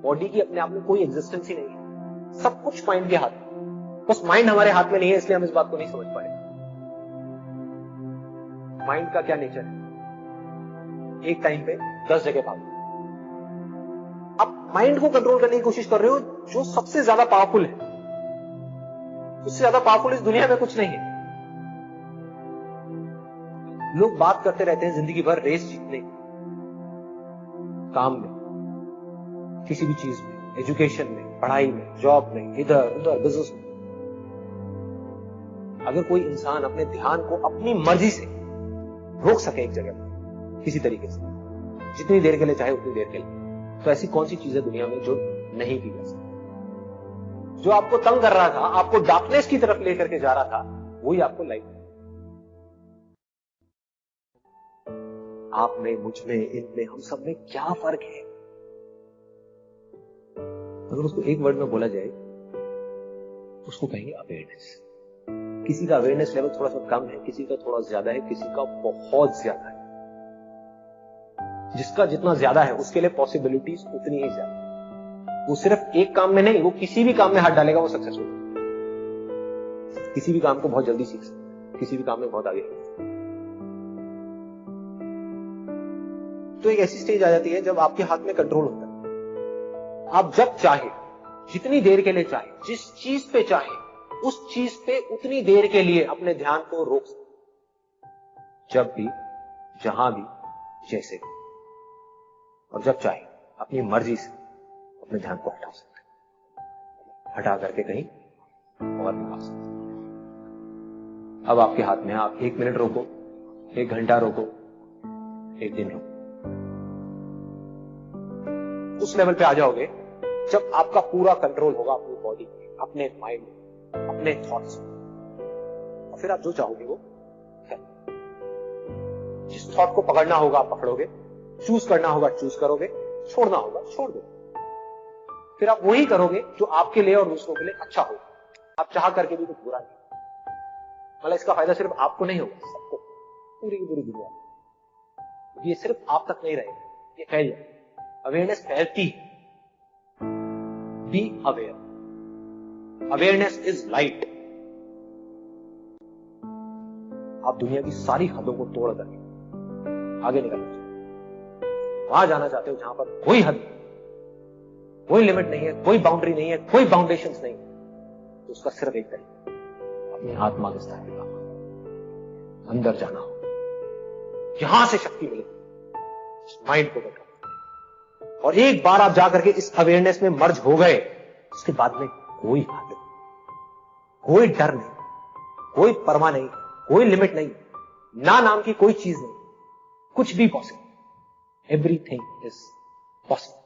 Body की अपने आप में कोई एग्जिस्टेंस ही नहीं है, सब कुछ माइंड के हाथ में। बस माइंड हमारे हाथ में नहीं है, इसलिए हम इस बात को नहीं समझ पाए। माइंड का क्या नेचर है? एक टाइम पे 10 जगह भागो। आप माइंड को कंट्रोल करने की कोशिश कर रहे हो जो सबसे ज्यादा पावरफुल है। उससे ज्यादा पावरफुल इस दुनिया में कुछ नहीं है। लोग बात करते रहते हैं जिंदगी भर रेस जीतने की, काम में, किसी भी चीज में, एजुकेशन में, पढ़ाई में, जॉब में, इधर उधर, बिजनेस में। अगर कोई इंसान अपने ध्यान को अपनी मर्जी से रोक सके एक जगह पर किसी तरीके से, जितनी देर के लिए चाहे उतनी देर के लिए, तो ऐसी कौन सी चीज है दुनिया में जो नहीं की जा सकती? जो आपको तंग कर रहा था, आपको डार्कनेस की तरफ लेकर के जा रहा था, वही आपको लाइट। आप में, मुझ में, इनमें, हम सब में क्या फर्क है? अगर उसको एक वर्ड में बोला जाए, उसको कहेंगे अवेयरनेस। किसी का अवेयरनेस लेवल थोड़ा सा कम है, किसी का थोड़ा ज्यादा है, किसी का बहुत ज्यादा है। जिसका जितना ज्यादा है उसके लिए पॉसिबिलिटीज उतनी ही ज्यादा। वो सिर्फ एक काम में नहीं, वो किसी भी काम में हाथ डालेगा, वो सक्सेसफुल। किसी भी काम को बहुत जल्दी सीख सकता है, किसी भी काम में बहुत आगे है। तो एक ऐसी स्टेज आ जाती है जब आपके हाथ में कंट्रोल होता है। आप जब चाहे, जितनी देर के लिए चाहे, जिस चीज पे चाहे, उस चीज पे उतनी देर के लिए अपने ध्यान को रोक सकते, जब भी, जहां भी, जैसे भी। और जब चाहे अपनी मर्जी से अपने ध्यान को हटा सकते, हटा करके कहीं और भी आ सकते। अब आपके हाथ में है, आप 1 मिनट रोको, 1 घंटा रोको, 1 दिन रोको। उस लेवल पे आ जाओगे जब आपका पूरा कंट्रोल होगा अपनी बॉडी, अपने माइंड, अपने थॉट्स। और फिर आप जो चाहोगे वो करोगे। जिस थॉट को पकड़ना होगा आप पकड़ोगे, चूज करना होगा चूज करोगे, छोड़ना होगा छोड़ दो। फिर आप वही करोगे जो आपके लिए और दूसरों के लिए अच्छा होगा। आप चाह करके भी कुछ बुरा नहीं। मतलब इसका फायदा सिर्फ आपको नहीं होगा, सबको, पूरी की पूरी दुनिया। ये सिर्फ आप तक नहीं रहेगा, ये फैल जाए। अवेयरनेस फैलती है। Be aware. Awareness is light. आप दुनिया की सारी हदों को तोड़ करके आगे निकलना चाहते हो, वहां जाना चाहते हो जहां पर कोई हद, कोई लिमिट नहीं है, कोई बाउंड्री नहीं है, कोई बाउंडेशंस नहीं है। तो उसका सिर्फ एक तरीका, अपनी आत्मा के स्थान पे अंदर जाना हो, यहां से शक्ति मिलेगी माइंड को कंट्रोल। और एक बार आप जाकर के इस अवेयरनेस में मर्ज हो गए, उसके बाद में कोई हद नहीं, कोई डर नहीं, कोई परवाह नहीं, कोई लिमिट नहीं, ना नाम की कोई चीज नहीं, कुछ भी पॉसिबल। Everything is possible.